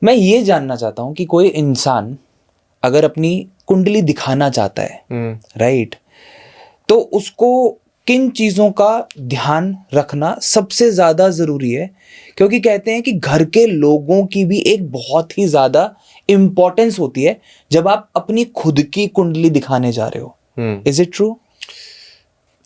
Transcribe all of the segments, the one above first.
मैं ये जानना चाहता हूँ कि कोई इंसान अगर अपनी कुंडली दिखाना चाहता है, राइट, तो उसको किन चीज़ों का ध्यान रखना सबसे ज़्यादा ज़रूरी है? क्योंकि कहते हैं कि घर के लोगों की भी एक बहुत ही ज़्यादा इम्पोर्टेंस होती है जब आप अपनी खुद की कुंडली दिखाने जा रहे हो। Is it true?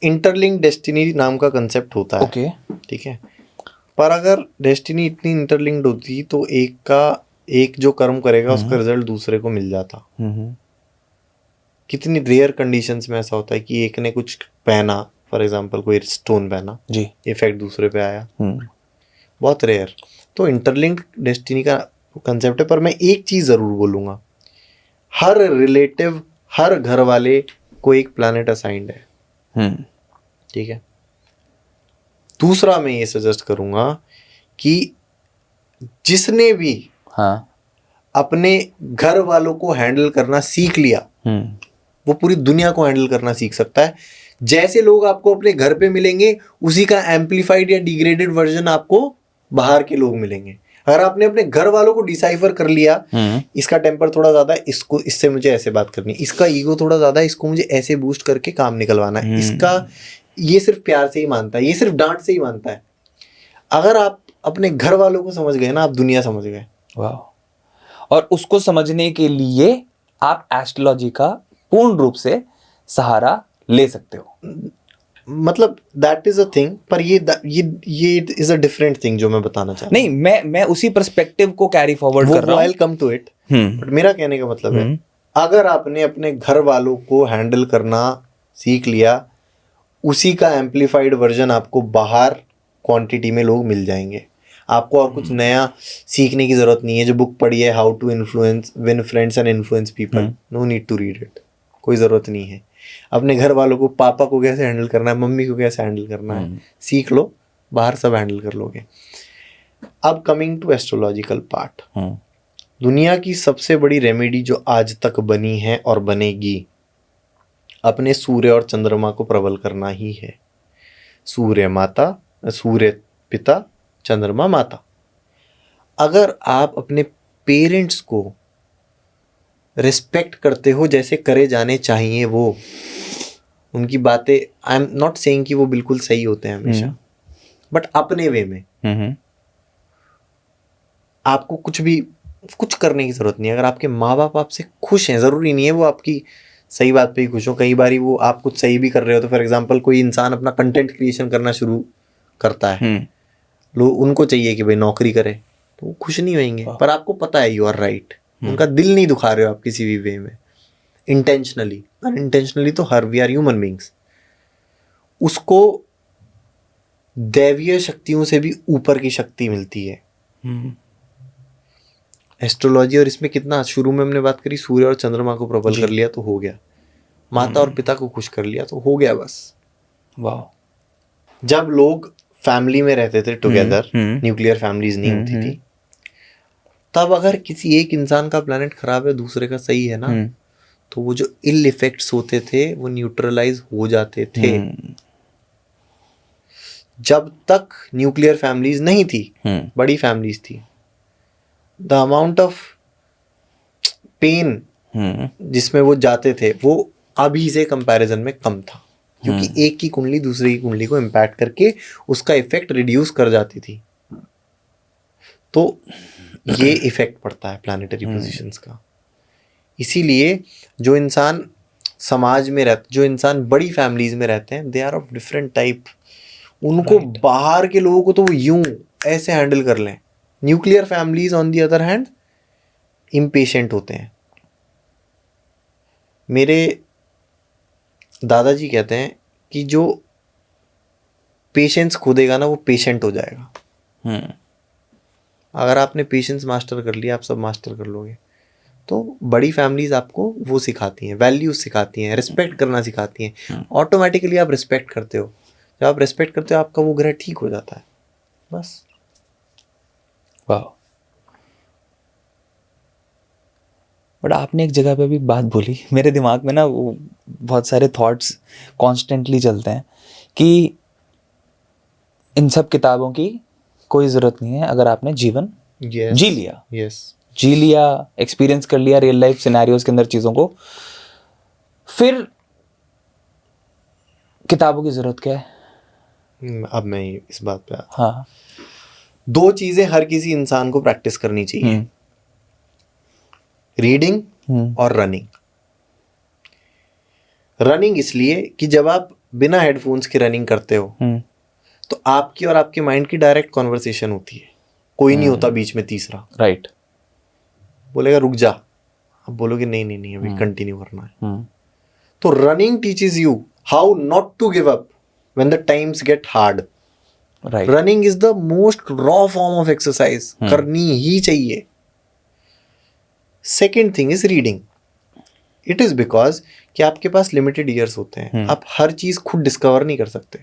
Interlink destiny नाम का कंसेप्ट होता है। ओके। ठीक है, पर अगर डेस्टिनी इतनी इंटरलिंक्ड होती तो एक जो कर्म करेगा उसका रिजल्ट दूसरे को मिल जाता। कितनी रेयर कंडीशंस में ऐसा होता है कि एक ने कुछ पहना, फॉर एग्जांपल कोई स्टोन पहना जी। इफेक्ट दूसरे पे आया, बहुत रेयर। तो इंटरलिंक्ड डेस्टिनी का कंसेप्ट है। पर मैं एक चीज जरूर बोलूंगा, हर रिलेटिव, हर घर वाले को एक प्लैनेट असाइंड है। ठीक है। दूसरा मैं ये सजेस्ट करूंगा कि जिसने भी अपने घर वालों को हैंडल करना सीख लिया वो पूरी दुनिया को हैंडल करना सीख सकता है। जैसे लोग आपको अपने घर पे मिलेंगे उसी का एम्पलीफाइड या डिग्रेडेड वर्जन आपको बाहर के लोग मिलेंगे। अगर आपने अपने घर वालों को डिसाइफर कर लिया, इसका टेम्पर थोड़ा ज्यादा है, इसको इससे मुझे ऐसे बात करनी है, इसका ईगो थोड़ा ज्यादा है, इसको मुझे ऐसे बूस्ट करके काम निकलवाना है, इसका ये सिर्फ प्यार से ही मानता है, ये सिर्फ डांट से ही मानता है। अगर आप अपने घर वालों को समझ गए ना, आप दुनिया समझ गए। वाह। और उसको समझने के लिए आप एस्ट्रोलॉजी का पूर्ण रूप से सहारा ले सकते हो। मतलब दैट इज अ थिंग, पर ये इज अ डिफरेंट थिंग जो मैं बताना चाहता हूँ। नहीं, मैं उसी पर्सपेक्टिव को कैरी फॉरवर्ड कर रहा हूँ। I will come to it. But मेरा कहने का मतलब है, अगर आपने अपने घर वालों को हैंडल करना सीख लिया, उसी का एम्पलीफाइड वर्जन आपको बाहर क्वांटिटी में लोग मिल जाएंगे। आपको और कुछ नया सीखने की जरूरत नहीं है। जो बुक पढ़ी है, how to influence win friends and influence people, no need to read it. कोई ज़रूरत नहीं है। अपने घर वालों को, पापा को कैसे हैंडल करना है, मम्मी को कैसे हैंडल करना है, सीख लो, बाहर सब हैंडल कर लोगे। अब कमिंग टू एस्ट्रोलॉजिकल पार्ट, दुनिया की सबसे बड़ी रेमेडी जो आज तक बनी है और बनेगी, अपने सूर्य और चंद्रमा को प्रबल करना ही है। सूर्य माता, सूर्य पिता, चंद्रमा माता। अगर आप अपने पेरेंट्स को रिस्पेक्ट करते हो जैसे करे जाने चाहिए, वो उनकी बातें, आई एम नॉट सेइंग कि वो बिल्कुल सही होते हैं हमेशा, बट अपने वे में आपको कुछ करने की जरूरत नहीं है। अगर आपके माँ बाप आपसे खुश हैं, जरूरी नहीं है वो आपकी सही बात पे ही खुश हो, कई बार वो आप कुछ सही भी कर रहे हो। तो फॉर एग्जांपल कोई इंसान अपना कंटेंट क्रिएशन करना शुरू करता है, लोग उनको चाहिए कि भाई नौकरी करे, तो वो खुश नहीं होंगे, पर आपको पता है यू आर राइट। उनका दिल नहीं दुखा रहे हो आप किसी भी वे में, इंटेंशनली, अनइंटेंशनली तो हर वी आर ह्यूमन बींग्स। उसको दैवीय शक्तियों से भी ऊपर की शक्ति मिलती है एस्ट्रोलॉजी। और इसमें कितना, शुरू में हमने बात करी, सूर्य और चंद्रमा को प्रबल कर लिया तो हो गया, माता और पिता को खुश कर लिया तो हो गया बस। वाह। जब लोग फैमिली में रहते थे टुगेदर, न्यूक्लियर फैमिलीज नहीं होती थी, तब अगर किसी एक इंसान का प्लेनेट खराब है, दूसरे का सही है ना, तो वो जो इल इफेक्ट्स होते थे वो न्यूट्रलाइज हो जाते थे। जब तक न्यूक्लियर फैमिलीज नहीं थी, बड़ी फैमिलीज थी, द अमाउंट ऑफ पेन जिसमें वो जाते थे वो अभी से कंपैरिजन में कम था, क्योंकि एक की कुंडली दूसरे की कुंडली को इम्पैक्ट करके उसका इफेक्ट रिड्यूस कर जाती थी। तो ये इफेक्ट पड़ता है प्लैनेटरी पोजीशंस का। इसीलिए जो इंसान समाज में रहते, जो इंसान बड़ी फैमिलीज में रहते हैं, they are of different type. उनको बाहर के लोगों को तो वो यूं ऐसे हैंडल कर लें। Nuclear families on the other hand impatient होते हैं। मेरे दादाजी कहते हैं कि जो पेशेंस खो देगा ना, वो पेशेंट हो जाएगा। अगर आपने पेशेंस मास्टर कर लिया, आप सब मास्टर कर लोगे। तो बड़ी फैमिलीज आपको वो सिखाती हैं, वैल्यूज सिखाती हैं, रिस्पेक्ट करना सिखाती हैं। ऑटोमेटिकली आप रिस्पेक्ट करते हो। जब आप रिस्पेक्ट करते हो, आपका वो ग्रह ठीक हो जाता है बस। वाह। बट आपने एक जगह पे भी बात बोली, मेरे दिमाग में ना वो बहुत सारे थॉट्स कॉन्स्टेंटली चलते हैं कि इन सब किताबों की कोई ज़रूरत नहीं है अगर आपने जीवन जी लिया। यस। जी लिया, एक्सपीरियंस कर लिया रियल लाइफ सिनेरियोज के अंदर चीज़ों को, फिर किताबों की ज़रूरत क्या है? अब मैं इस बात पे आता हाँ। हूँ। 2 चीज़ें हर किसी इंसान को प्रैक्टिस करनी चाहिए, रीडिंग और रनिंग। रनिंग इसलिए कि जब आप बिना हेडफोन्स के रनिंग करते हो तो आपकी और आपके माइंड की डायरेक्ट कॉन्वर्सेशन होती है, कोई नहीं होता बीच में तीसरा। राइट। बोलेगा रुक जा, अब बोलोगे नहीं नहीं नहीं अभी कंटिन्यू करना है। तो running teaches you how not to give up when the times get hard. Right. Running is the most raw form of exercise, करनी ही चाहिए। Second thing is reading. It is because कि आपके पास लिमिटेड ईयर्स होते हैं, आप हर चीज खुद डिस्कवर नहीं कर सकते।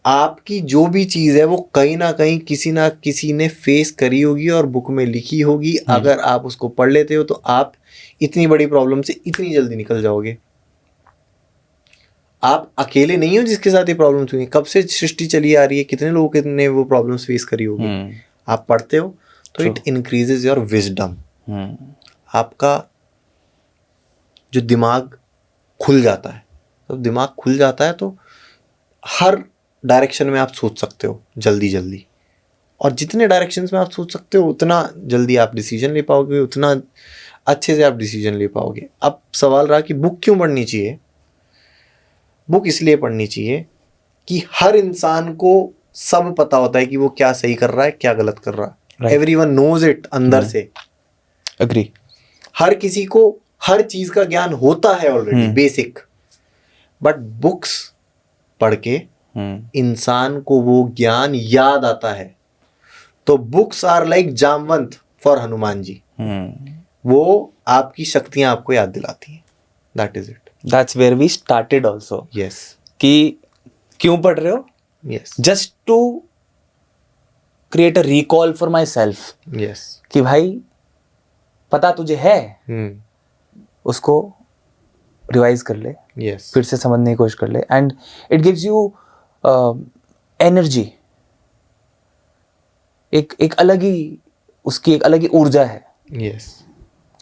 आपकी जो भी चीज है वो कहीं ना किसी ने फेस करी होगी और बुक में लिखी होगी। अगर आप उसको पढ़ लेते हो तो आप इतनी बड़ी प्रॉब्लम से इतनी जल्दी निकल जाओगे। आप अकेले नहीं हो जिसके साथ ये प्रॉब्लम्स हुई, कब से सृष्टि चली आ रही है, कितने लोगों ने वो प्रॉब्लम्स फेस करी होगी। आप पढ़ते हो तो इट इंक्रीजेज योर विजडम। आपका जो दिमाग खुल जाता है, तो दिमाग खुल जाता है तो हर डायरेक्शन में आप सोच सकते हो जल्दी जल्दी, और जितने डायरेक्शंस में आप सोच सकते हो उतना जल्दी आप डिसीजन ले पाओगे, उतना अच्छे से आप डिसीजन ले पाओगे। अब सवाल रहा कि बुक क्यों पढ़नी चाहिए। बुक इसलिए पढ़नी चाहिए कि हर इंसान को सब पता होता है कि वो क्या सही कर रहा है क्या गलत कर रहा है। एवरीवन नोज इट अंदर से। अग्री। हर किसी को हर चीज का ज्ञान होता है ऑलरेडी बेसिक, बट बुक्स पढ़ के इंसान को वो ज्ञान याद आता है। तो books are like Jamwant for Hanuman ji. वो आपकी शक्तियां आपको याद दिलाती हैं। That is it. That's where we started also. Yes. कि क्यों पढ़ रहे हो? Yes. Just to create a recall for myself. Yes. कि भाई पता तुझे है, उसको रिवाइज कर ले, यस। फिर से समझने की कोशिश कर ले, and it gives you energy. एक अलग ही उसकी एक अलग ही ऊर्जा है। यस।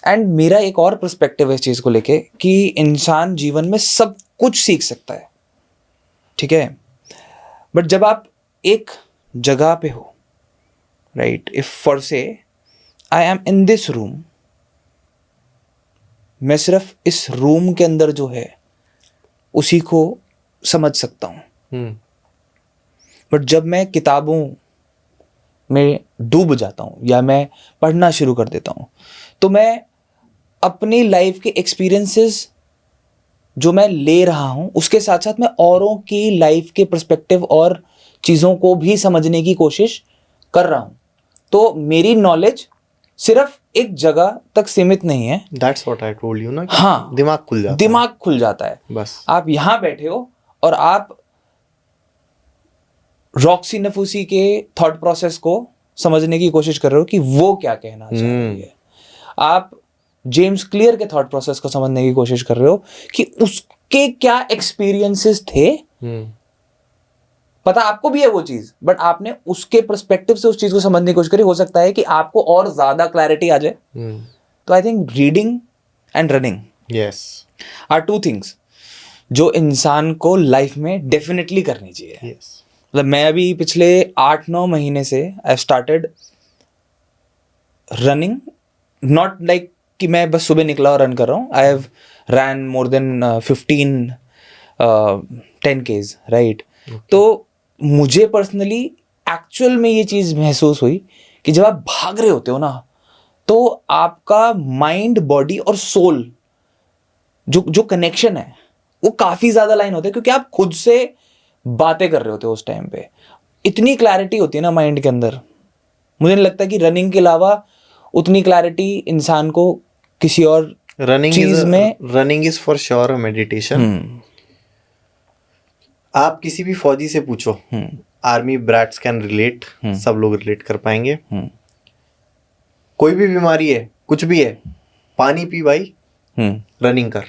एंड मेरा एक और पर्सपेक्टिव है इस चीज को लेके कि इंसान जीवन में सब कुछ सीख सकता है, ठीक है, बट जब आप एक जगह पे हो, राइट, इफ फॉर से I am in this room, मैं सिर्फ इस रूम के अंदर जो है उसी को समझ सकता हूँ। बट जब मैं किताबों में डूब जाता हूँ या मैं पढ़ना शुरू कर देता हूँ तो मैं अपनी लाइफ के एक्सपीरियंसेस जो मैं ले रहा हूँ उसके साथ साथ मैं औरों की लाइफ के पर्सपेक्टिव और चीज़ों को भी समझने की कोशिश कर रहा हूँ। तो मेरी नॉलेज सिर्फ एक जगह तक सीमित नहीं है। That's what I told you ना। हाँ, दिमाग खुल जाता है। दिमाग खुल जाता है। बस आप यहाँ बैठे हो और आप रॉक्सी नफूसी के थॉट प्रोसेस को समझने की कोशिश कर रहे हो कि वो क्या कहना चाह रही है। आप जेम्स क्लियर के थॉट प्रोसेस को समझने की कोशिश कर रहे हो कि उसके क्या एक्सपीरियंसेस थे। पता आपको भी है वो चीज, बट आपने उसके पर्सपेक्टिव से उस चीज को समझने की कोशिश करी। हो सकता है कि आपको और ज्यादा क्लैरिटी आ जाए। तो I think reading and running yes are two things जो इंसान को लाइफ में डेफिनेटली करनी चाहिए। यस। मतलब मैं अभी पिछले 8-9 महीने से I started running, not like कि मैं बस सुबह निकला और रन कर रहा हूँ। I have ran more than 10Ks, right. तो मुझे पर्सनली एक्चुअल में ये चीज़ महसूस हुई कि जब आप भाग रहे होते हो ना तो आपका माइंड, बॉडी और सोल जो कनेक्शन है वो काफ़ी ज़्यादा लाइन होते हैं, क्योंकि आप खुद से बातें कर रहे होते हो उस टाइम पे। इतनी क्लैरिटी होती है ना माइंड के अंदर। मुझे नहीं लगता कि रनिंग के अलावा उतनी क्लैरिटी इंसान को किसी और running is for sure meditation. आप किसी भी फौजी से पूछो, आर्मी ब्रैट्स कैन रिलेट, सब लोग रिलेट कर पाएंगे। कोई भी बीमारी है, कुछ भी है, पानी पी भाई, रनिंग कर।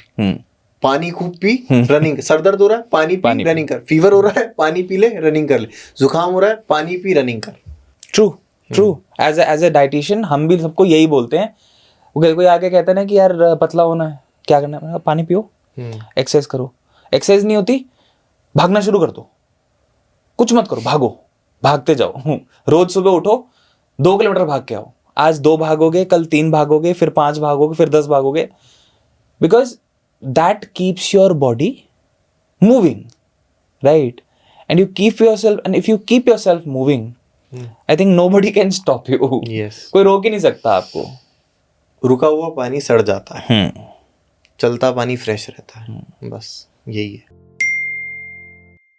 पानी खूब पी, रनिंग। सर दर्द हो रहा है, पानी पी, रनिंग कर। फीवर हो रहा है, पानी पी ले, रनिंग कर ले। जुकाम हो रहा है, पानी पी, रनिंग कर। True. True, as a dietitian हम भी सबको यही बोलते हैं। कोई आके कहता है ना कि यार पतला होना है, क्या करना है? मैंने कहा, पानी पियो, एक्सरसाइज करो। एक्सरसाइज नहीं होती, भागना शुरू कर दो, कुछ मत करो, भागो, भागते जाओ। रोज सुबह उठो, 2 किलोमीटर भाग के आओ। आज 2 भागोगे, कल 3 भागोगे, फिर 5 भागोगे, फिर 10 भागोगे, because that keeps your body moving, right? And you keep yourself, and if you keep yourself moving, I think nobody can stop you. Yes. कोई रोक ही नहीं सकता आपको। रुका हुआ पानी सड़ जाता है, चलता पानी फ्रेश रहता है, बस यही है।